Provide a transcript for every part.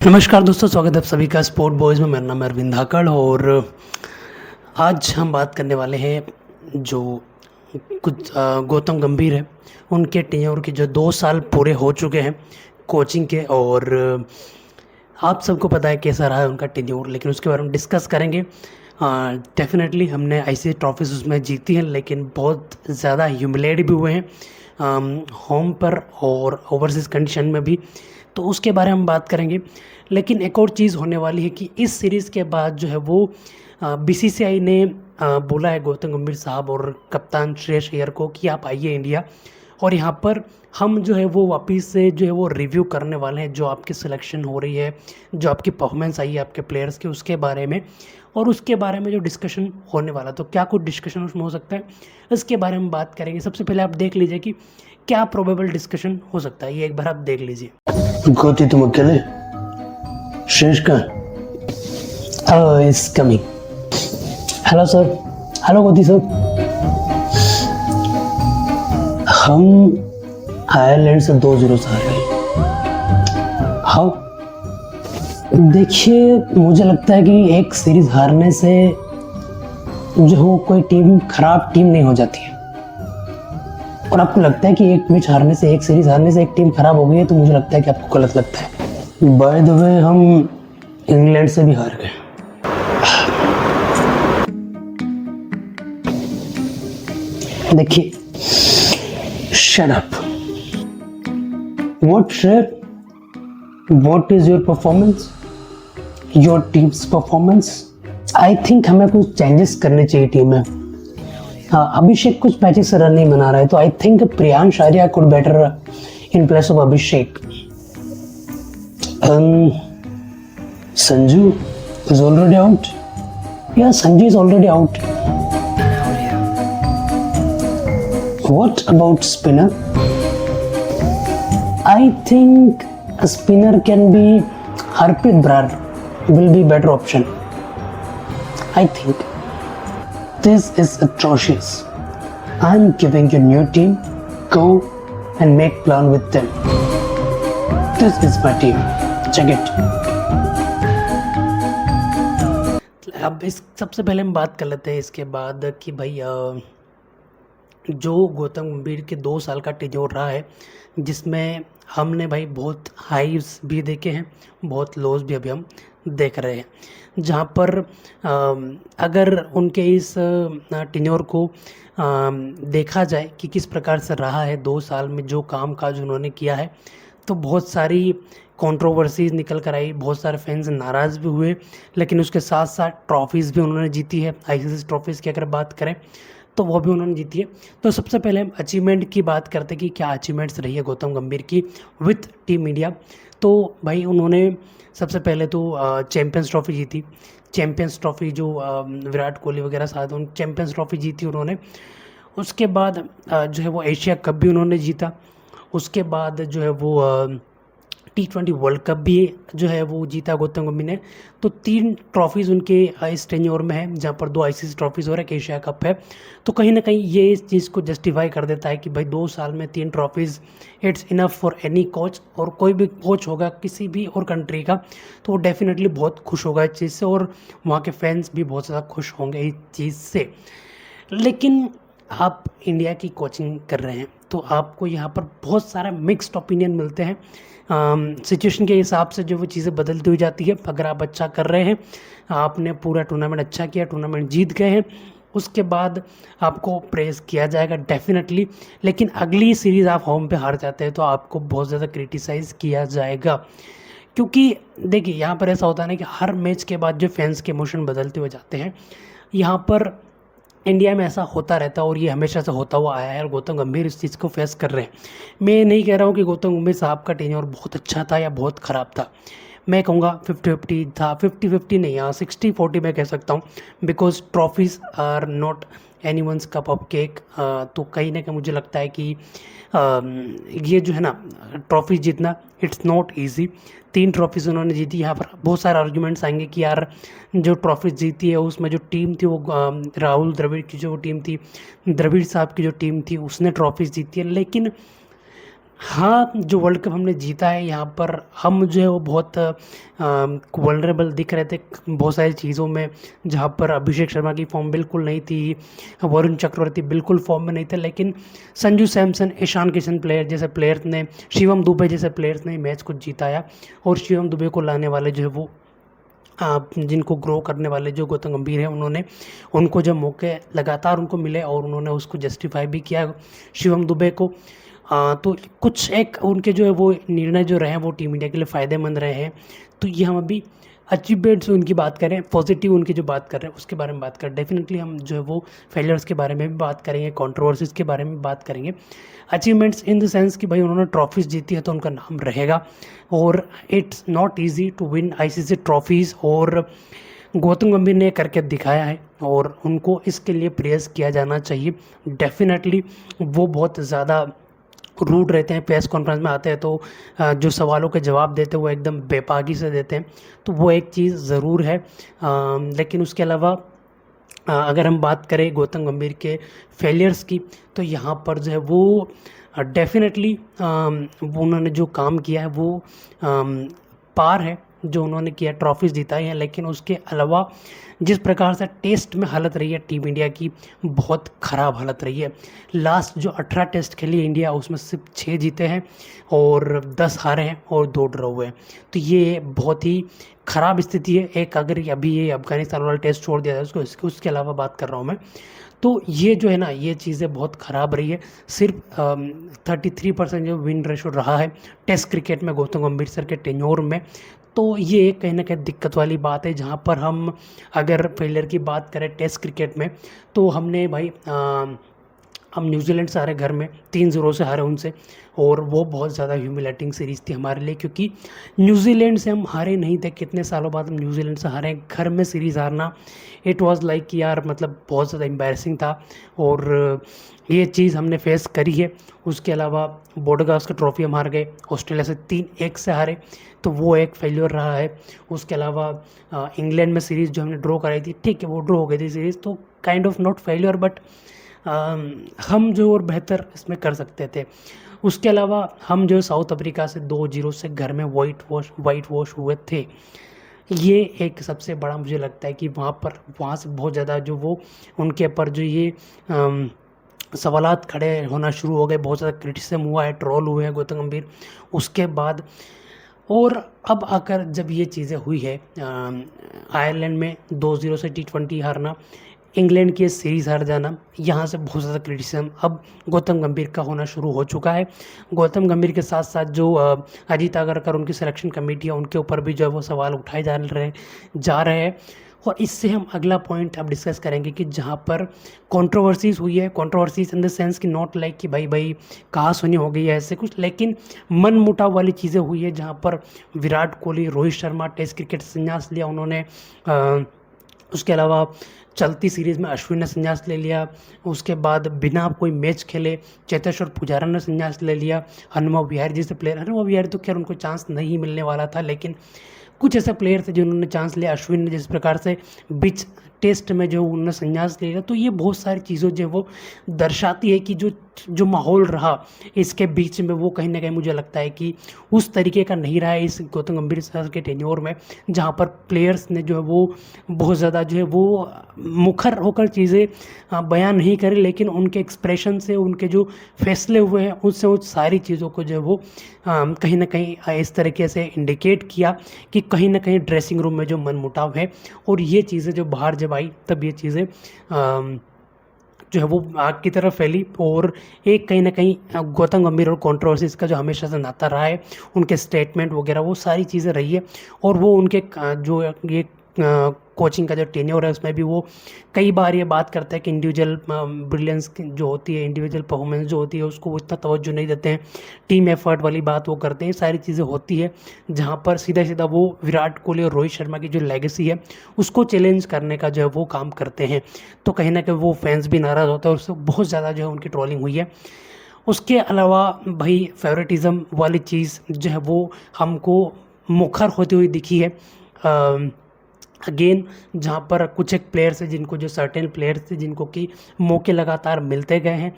नमस्कार दोस्तों, स्वागत है आप सभी का स्पोर्ट बॉयज़ में। मेरा नाम है अरविंद धाकड़ और आज हम बात करने वाले हैं जो गौतम गंभीर है उनके टेन्योर के जो 2 साल पूरे हो चुके हैं कोचिंग के। और आप सबको पता है कैसा रहा है उनका टेन्योर, लेकिन उसके बारे में डिस्कस करेंगे। डेफिनेटली हमने ऐसी ट्रॉफीज़ उसमें जीती हैं, लेकिन बहुत ज़्यादा ह्यूमिलेट भी हुए हैं होम पर और ओवरसीज़ कंडीशन में भी, तो उसके बारे में हम बात करेंगे। लेकिन एक और चीज़ होने वाली है कि इस सीरीज़ के बाद जो है वो बीसीसीआई ने बोला है गौतम गंभीर साहब और कप्तान श्रेयस अय्यर को कि आप आइए इंडिया, और यहाँ पर हम जो है वो वापस से जो है वो रिव्यू करने वाले हैं जो आपकी सिलेक्शन हो रही है, जो आपकी परफॉर्मेंस आई है आपके प्लेयर्स की, उसके बारे में और उसके बारे में जो डिस्कशन होने वाला। तो क्या कुछ डिस्कशन उसमें हो सकता है, इसके बारे में बात करेंगे। सबसे पहले आप देख लीजिए कि क्या प्रोबेबल डिस्कशन हो सकता है, ये एक बार आप देख लीजिए। गौती तुम अकेले? शेष का is coming. Hello sir. Hello Gauti sir. हम आयरलैंड से 2-0 से हारे। हाउ? देखिए, मुझे लगता है कि एक सीरीज हारने से जो हो कोई टीम खराब टीम नहीं हो जाती है। और आपको लगता है कि एक मैच हारने से, एक सीरीज हारने से एक टीम खराब हो गई है, तो मुझे लगता है कि आपको गलत लगता है। बाय द वे, हम इंग्लैंड से भी हार गए। देखिए, shut up. What share? What is your performance, your teams performance? I think हमें कुछ चेंजेस करने चाहिए टीम में। हाँ, अभिषेक कुछ मैचेस से रन नहीं बना रहा है, तो I think Priyansh Arya could better in place of Abhishek. Sanju is already out. Yeah, Sanju is already out. What about spinner? I think a spinner can be Harpreet Brar will be better option. I think. This is atrocious. I'm giving you new team. Go and make plan with them. This is my team. Check it. अब इस सबसे पहले हम बात कर लेते हैं इसके बाद कि भाई जो गौतम गंभीर के 2 साल का टेन्योर रहा है, जिसमें हमने भाई बहुत हाइज भी देखे हैं, बहुत लोज भी अभी हम देख रहे हैं। जहाँ पर अगर उनके इस टेन्योर को देखा जाए कि किस प्रकार से रहा है 2 साल में, जो काम काज उन्होंने किया है, तो बहुत सारी कंट्रोवर्सीज निकल कर आई, बहुत सारे फैंस नाराज़ भी हुए, लेकिन उसके साथ साथ ट्रॉफीज़ भी उन्होंने जीती है। आईसीसी ट्रॉफीज़ की अगर बात करें तो वो भी उन्होंने जीती है। तो सबसे पहले हम अचीवमेंट की बात करते कि क्या अचीवमेंट्स रही है गौतम गंभीर की विथ टीम इंडिया। तो भाई उन्होंने सबसे पहले तो चैम्पियंस ट्रॉफी जीती। चैम्पियंस ट्रॉफी जो विराट कोहली वगैरह साथ उन चैम्पियंस ट्रॉफी जीती उन्होंने। उसके बाद जो है वो एशिया कप भी उन्होंने जीता। उसके बाद जो है वो T20 वर्ल्ड कप भी जो है वो जीता गौतम गंभीर ने। तो 3 ट्रॉफीज़ उनके इस टेन्योर में है, जहाँ पर 2 आईसीसी ट्रॉफीज़ और एक एशिया कप है। तो कहीं ना कहीं ये इस चीज़ को जस्टिफाई कर देता है कि भाई 2 साल में 3 trophies it's enough for any coach. और कोई भी कोच होगा किसी भी और कंट्री का, तो वो डेफिनेटली बहुत खुश होगा इस चीज़ से, और वहाँ के फैंस भी बहुत ज़्यादा खुश होंगे इस चीज़ से। लेकिन आप इंडिया की कोचिंग कर रहे हैं, तो आपको यहाँ पर बहुत सारा मिक्स्ड ओपिनियन मिलते हैं। सिचुएशन के हिसाब से जो वो चीज़ें बदलती हुई जाती है। अगर आप अच्छा कर रहे हैं, आपने पूरा टूर्नामेंट अच्छा किया, टूर्नामेंट जीत गए हैं, उसके बाद आपको प्रेज़ किया जाएगा डेफिनेटली। लेकिन अगली सीरीज़ आप होम पे हार जाते हैं तो आपको बहुत ज़्यादा क्रिटिसाइज़ किया जाएगा। क्योंकि देखिए, यहाँ पर ऐसा होता है ना कि हर मैच के बाद जो फैंस के इमोशन बदलते हुए जाते हैं। यहाँ पर इंडिया में ऐसा होता रहता है और ये हमेशा से होता हुआ आया है, और गौतम गंभीर इस चीज़ को फेस कर रहे हैं। मैं नहीं कह रहा हूँ कि गौतम गंभीर साहब का टेन्योर बहुत अच्छा था या बहुत ख़राब था। मैं कहूँगा 50-50 था। 50-50 नहीं, हाँ 60-40 मैं कह सकता हूँ, because trophies are not anyone's cup of cake. तो कहीं ना कहीं मुझे लगता है कि ये जो है ना, ट्रॉफी जीतना इट्स नॉट ईजी। 3 ट्रॉफीज़ उन्होंने जीती। यहाँ पर बहुत सारे आर्गूमेंट्स आएंगे कि यार जो ट्रॉफी जीती है उसमें जो टीम थी वो राहुल द्रविड़ की जो टीम थी, द्रविड़ साहब की जो टीम थी, उसने ट्रॉफीज़ जीती है। लेकिन हाँ, जो वर्ल्ड कप हमने जीता है यहाँ पर हम जो है वो बहुत वल्नरेबल दिख रहे थे बहुत सारी चीज़ों में, जहाँ पर अभिषेक शर्मा की फॉर्म बिल्कुल नहीं थी, वरुण चक्रवर्ती बिल्कुल फॉर्म में नहीं थे, लेकिन संजू सैमसन, ईशान किशन प्लेयर जैसे प्लेयर्स ने, शिवम दुबे जैसे प्लेयर्स ने मैच को जिताया। और शिवम दुबे को लाने वाले जो है वो जिनको ग्रो करने वाले जो गौतम गंभीर हैं, उन्होंने उनको जब मौके लगातार उनको मिले और उन्होंने उसको जस्टिफाई भी किया शिवम दुबे को। तो कुछ एक उनके जो है वो निर्णय जो रहे हैं वो टीम इंडिया के लिए फ़ायदेमंद रहे हैं। तो ये हम अभी अचीवमेंट्स उनकी बात करें, पॉजिटिव उनकी जो बात कर रहे हैं उसके बारे में बात करें, डेफिनेटली हम जो है वो फेलियर्स के बारे में भी बात करेंगे, कंट्रोवर्सीज़ के बारे में बात करेंगे। अचीवमेंट्स इन द सेंस कि भाई उन्होंने ट्रॉफीज़ जीती है तो उनका नाम रहेगा, और it's not easy to win ICC trophies, और गौतम गंभीर ने करके दिखाया है और उनको इसके लिए प्रेज़ किया जाना चाहिए। डेफिनेटली वो बहुत ज़्यादा रूड रहते हैं, प्रेस कॉन्फ्रेंस में आते हैं तो जो सवालों के जवाब देते हैं वो एकदम बेपागी से देते हैं, तो वो एक चीज़ ज़रूर है। लेकिन उसके अलावा अगर हम बात करें गौतम गंभीर के फेलियर्स की, तो यहाँ पर जो है वो डेफिनेटली वो उन्होंने जो काम किया है वो पार है जो उन्होंने किया, ट्रॉफीज़ जिताई हैं, लेकिन उसके अलावा जिस प्रकार से टेस्ट में हालत रही है टीम इंडिया की, बहुत ख़राब हालत रही है। लास्ट जो 18 टेस्ट खेली इंडिया उसमें सिर्फ 6 जीते हैं और 10 हारे हैं और 2 ड्रॉ हुए हैं, तो ये बहुत ही ख़राब स्थिति है। एक अगर अभी ये अफगानिस्तान वाला टेस्ट छोड़ दिया जाए उसके अलावा बात कर रहा हूँ मैं, तो ये जो है ना ये चीज़ें बहुत ख़राब रही है। सिर्फ 33% जो विन रेशो रहा है टेस्ट क्रिकेट में गौतम गंभीर सर के टेन्योर में, तो ये कहीं ना कहीं दिक्कत वाली बात है। जहाँ पर हम अगर फेलियर की बात करें टेस्ट क्रिकेट में, तो हमने भाई हम न्यूजीलैंड से हारे घर में 3-0 से हारे उनसे, और वो बहुत ज़्यादा ह्यूमिलेटिंग सीरीज़ थी हमारे लिए, क्योंकि न्यूजीलैंड से हम हारे नहीं थे, कितने सालों बाद हम न्यूजीलैंड से हारे, घर में सीरीज़ हारना इट वाज़ लाइक कि यार मतलब बहुत ज़्यादा एम्बैरसिंग था, और ये चीज़ हमने फेस करी है। उसके अलावा बोडगास्कर ट्रॉफी हम हार गए, ऑस्ट्रेलिया से 3-1 से हारे, तो वो एक फेल्योर रहा है। उसके अलावा इंग्लैंड में सीरीज़ जो हमने ड्रॉ कराई थी, ठीक है वो ड्रॉ हो गई थी सीरीज़, तो kind of not failure, but हम जो और बेहतर इसमें कर सकते थे। उसके अलावा हम जो साउथ अफ्रीका से 2-0 से घर में वाइट वॉश हुए थे, ये एक सबसे बड़ा मुझे लगता है कि वहाँ से बहुत ज़्यादा जो वो उनके ऊपर जो ये सवालात खड़े होना शुरू हो गए, बहुत ज़्यादा क्रिटिसिज्म हुआ है, ट्रोल हुए हैं गौतम गंभीर उसके बाद। और अब आकर जब ये चीज़ें हुई है, आयरलैंड में 2-0 से T20 हारना, इंग्लैंड की सीरीज़ हार जाना, यहाँ से बहुत ज़्यादा क्रिटिसिज्म अब गौतम गंभीर का होना शुरू हो चुका है। गौतम गंभीर के साथ साथ जो अजीत अग्रकर उनकी सिलेक्शन कमेटी है उनके ऊपर भी जो है वो सवाल उठाए जा रहे हैं। और इससे हम अगला पॉइंट अब डिस्कस करेंगे कि जहाँ पर कंट्रोवर्सीज हुई है, कंट्रोवर्सीज इन द सेंस कि नॉट लाइक कि भाई कहा सुनी हो गई है ऐसे कुछ, लेकिन मन मुटाव वाली चीज़ें हुई है, जहाँ पर विराट कोहली, रोहित शर्मा टेस्ट क्रिकेट से संन्यास लिया उन्होंने, उसके अलावा चलती सीरीज़ में अश्विन ने संन्यास ले लिया, उसके बाद बिना कोई मैच खेले चेतेश्वर पुजारा ने संन्यास ले लिया, हनुमा विहारी जैसे प्लेयर, हनुमा विहारी तो खैर उनको चांस नहीं मिलने वाला था, लेकिन कुछ ऐसे प्लेयर थे जिन्होंने चांस लिया, अश्विन ने जिस प्रकार से बीच टेस्ट में जो उन्होंने संन्यास ले लिया, तो ये बहुत सारी चीज़ों जो वो दर्शाती है कि जो माहौल रहा इसके बीच में, वो कहीं ना कहीं मुझे लगता है कि उस तरीके का नहीं रहा है इस गौतम गंभीर सर के टेन्योर में, जहाँ पर प्लेयर्स ने जो है वो बहुत ज़्यादा जो है वो मुखर होकर चीज़ें बयान नहीं करी, लेकिन उनके एक्सप्रेशन से, उनके जो फैसले हुए हैं उससे वो सारी चीज़ों को जो है वो कहीं ना कहीं इस तरीके से इंडिकेट किया कि कहीं ना कहीं ड्रेसिंग रूम में जो मनमुटाव है, और ये चीज़ें जो बाहर जब आई तब ये चीज़ें जो है वो आग की तरफ फैली, और एक कहीं ना कहीं गौतम गंभीर और कंट्रोवर्सीज का जो हमेशा से नाता रहा है, उनके स्टेटमेंट वगैरह वो सारी चीज़ें रही है, और वो उनके जो ये कोचिंग का जो टेन्योर है उसमें भी वो कई बार ये बात करते हैं कि इंडिविजुअल ब्रिलियंस जो होती है, इंडिविजुअल परफॉर्मेंस जो होती है उसको वो इतना तवज्जो नहीं देते हैं, टीम एफर्ट वाली बात वो करते हैं, सारी चीज़ें होती है, जहाँ पर सीधा सीधा वो विराट कोहली और रोहित शर्मा की जो लेगेसी है उसको चैलेंज करने का जो है वो काम करते हैं, तो कहीं ना कहीं वो फैंस भी नाराज़ होते हैं और उससे बहुत ज़्यादा जो है उनकी ट्रोलिंग हुई है। उसके अलावा भाई फेवरेटिज़म वाली चीज़ जो है वो हमको मुखर होती हुई दिखी है। अगेन जहाँ पर कुछ एक प्लेयर्स हैं जिनको जो सर्टेन प्लेयर्स थे जिनको कि मौके लगातार मिलते गए हैं,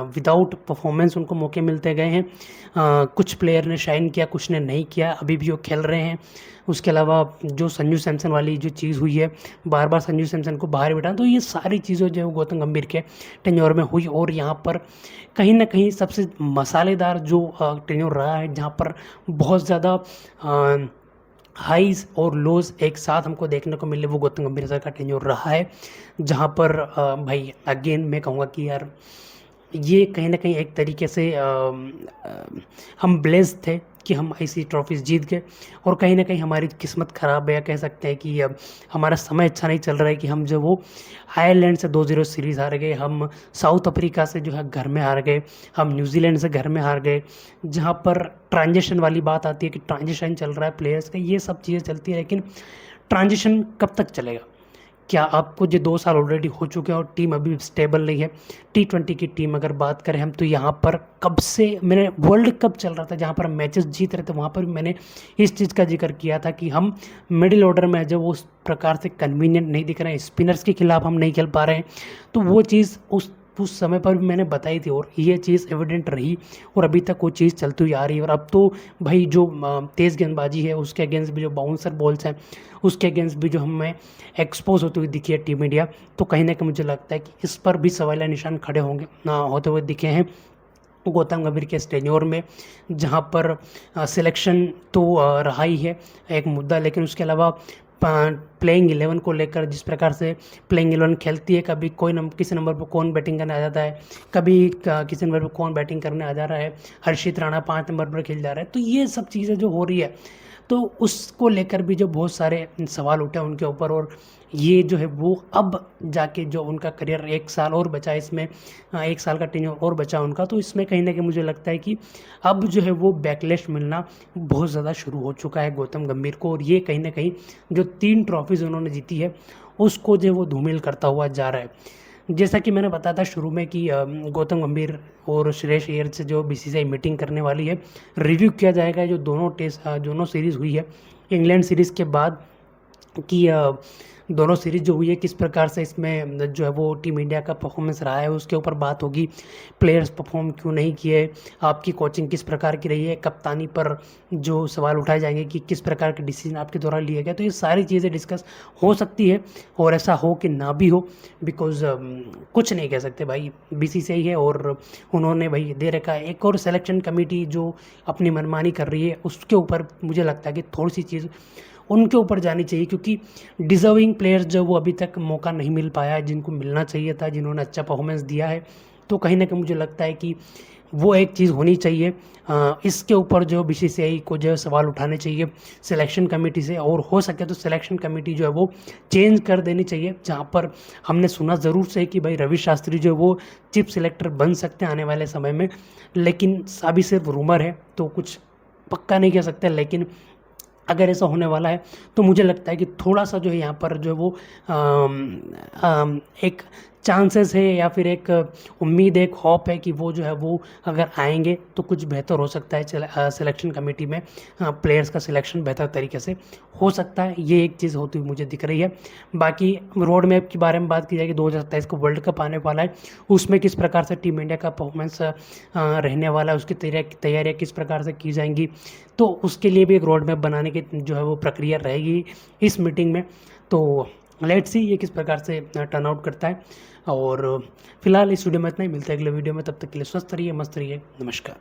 विदाउट परफॉर्मेंस उनको मौके मिलते गए हैं। कुछ प्लेयर ने शाइन किया, कुछ ने नहीं किया, अभी भी वो खेल रहे हैं। उसके अलावा जो संजू सैमसन वाली जो चीज़ हुई है, बार बार संजू सैमसन को बाहर बिठाना, तो ये सारी चीज़ें जो है गौतम गंभीर के टेन्योर में हुई। और यहाँ पर कहीं ना कहीं सबसे मसालेदार जो टेन्योर रहा है, जहाँ पर बहुत ज़्यादा हाईज और लोज एक साथ हमको देखने को मिले, वो गौतम गंभीर सर का टेन्योर रहा है। जहाँ पर भाई अगेन मैं कहूँगा कि यार ये कहीं ना कहीं एक तरीके से हम ब्लेस्ड थे कि हम ऐसी ट्रॉफीज़ जीत गए। और कहीं ना कहीं हमारी किस्मत ख़राब है, या कह सकते हैं कि अब हमारा समय अच्छा नहीं चल रहा है कि हम जो वो आयरलैंड से 2-0 सीरीज़ हार गए, हम साउथ अफ्रीका से जो है घर में हार गए, हम न्यूजीलैंड से घर में हार गए। जहाँ पर ट्रांजिशन वाली बात आती है कि ट्रांजिशन चल रहा है प्लेयर्स का, ये सब चीज़ें चलती है, लेकिन ट्रांजिशन कब तक चलेगा? क्या आपको जो 2 साल ऑलरेडी हो चुके हैं और टीम अभी स्टेबल नहीं है। T20 की टीम अगर बात करें हम, तो यहाँ पर कब से मैंने वर्ल्ड कप चल रहा था जहाँ पर मैचेस जीत रहे थे, वहाँ पर भी मैंने इस चीज़ का जिक्र किया था कि हम मिडिल ऑर्डर में जब उस प्रकार से कन्वीनियंट नहीं दिख रहे हैं, स्पिनर्स के खिलाफ हम नहीं खेल पा रहे हैं। तो वो चीज़ उस समय पर भी मैंने बताई थी और ये चीज़ एविडेंट रही और अभी तक वो चीज़ चलती हुई आ रही है। और अब तो भाई जो तेज़ गेंदबाजी है उसके अगेंस्ट भी जो बाउंसर बॉल्स हैं उसके अगेंस्ट भी जो हमें एक्सपोज होती हुई दिखी है टीम इंडिया, तो कहीं ना कहीं मुझे लगता है कि इस पर भी सवालिया निशान खड़े होंगे होते हुए दिखे हैं गौतम गंभीर के टेन्योर में। जहाँ पर सिलेक्शन तो रहा ही है एक मुद्दा, लेकिन उसके अलावा प्लेइंग 11 को लेकर जिस प्रकार से प्लेइंग 11 खेलती है, कभी किसी नंबर पर कौन बैटिंग करने आ जाता है, कभी किसी नंबर पर कौन बैटिंग करने आ जा रहा है, हर्षित राणा 5 नंबर पर खेल जा रहा है। तो ये सब चीज़ें जो हो रही है, तो उसको लेकर भी जो बहुत सारे सवाल उठे उनके ऊपर। और ये जो है वो अब जाके जो उनका करियर 1 साल और बचा इसमें, 1 साल का टेन्योर और बचा उनका, तो इसमें कहीं ना कहीं मुझे लगता है कि अब जो है वो बैकलैश मिलना बहुत ज़्यादा शुरू हो चुका है गौतम गंभीर को। और ये कहीं ना कहीं जो 3 ट्रॉफीज़ उन्होंने जीती है उसको जो वो धूमिल करता हुआ जा रहा है। जैसा कि मैंने बताया था शुरू में कि गौतम गंभीर और श्रेयस अय्यर से जो बीसीसीआई मीटिंग करने वाली है, रिव्यू किया जाएगा जो दोनों सीरीज़ हुई है इंग्लैंड सीरीज़ के बाद, कि दोनों सीरीज़ जो हुई है किस प्रकार से इसमें जो है वो टीम इंडिया का परफॉर्मेंस रहा है, उसके ऊपर बात होगी। प्लेयर्स परफॉर्म क्यों नहीं किए, आपकी कोचिंग किस प्रकार की रही है, कप्तानी पर जो सवाल उठाए जाएंगे कि किस प्रकार के डिसीजन आपके द्वारा लिए गए। तो ये सारी चीज़ें डिस्कस हो सकती है और ऐसा हो कि ना भी हो, बिकॉज कुछ नहीं कह सकते भाई, बीसीसीआई है और उन्होंने भाई दे रखा है। एक और सिलेक्शन कमेटी जो अपनी मनमानी कर रही है उसके ऊपर मुझे लगता है कि थोड़ी सी चीज़ उनके ऊपर जानी चाहिए, क्योंकि डिज़र्विंग प्लेयर्स जो वो अभी तक मौका नहीं मिल पाया है जिनको मिलना चाहिए था, जिन्होंने अच्छा परफॉर्मेंस दिया है। तो कहीं ना कहीं मुझे लगता है कि वो एक चीज़ होनी चाहिए। इसके ऊपर जो बीसीसीआई को जो सवाल उठाने चाहिए सिलेक्शन कमेटी से, और हो सके तो सिलेक्शन कमेटी जो है वो चेंज कर देनी चाहिए। जहाँ पर हमने सुना ज़रूर से कि भाई रवि शास्त्री जो है वो चीफ सिलेक्टर बन सकते हैं आने वाले समय में, लेकिन अभी सिर्फ रूमर है तो कुछ पक्का नहीं कह सकते। लेकिन अगर ऐसा होने वाला है तो मुझे लगता है कि थोड़ा सा जो है यहाँ पर जो है वो एक चांसेस है या फिर एक उम्मीद है, एक होप है कि वो जो है वो अगर आएंगे तो कुछ बेहतर हो सकता है सिलेक्शन कमेटी में, प्लेयर्स का सिलेक्शन बेहतर तरीके से हो सकता है। ये एक चीज़ होती हुई मुझे दिख रही है। बाकी रोड मैप के बारे में बात की जाएगी, 2027 को वर्ल्ड कप आने वाला है, उसमें किस प्रकार से टीम इंडिया का परफॉर्मेंस रहने वाला है, उसकी तैयारियाँ किस प्रकार से की जाएंगी, तो उसके लिए भी एक रोड मैप बनाने की जो है वो प्रक्रिया रहेगी इस मीटिंग में। तो लेट्स सी ये किस प्रकार से टर्न आउट करता है। और फिलहाल इस वीडियो में इतना ही, मिलता है अगले वीडियो में, तब तक के लिए स्वस्थ रहिए, मस्त रहिए, नमस्कार।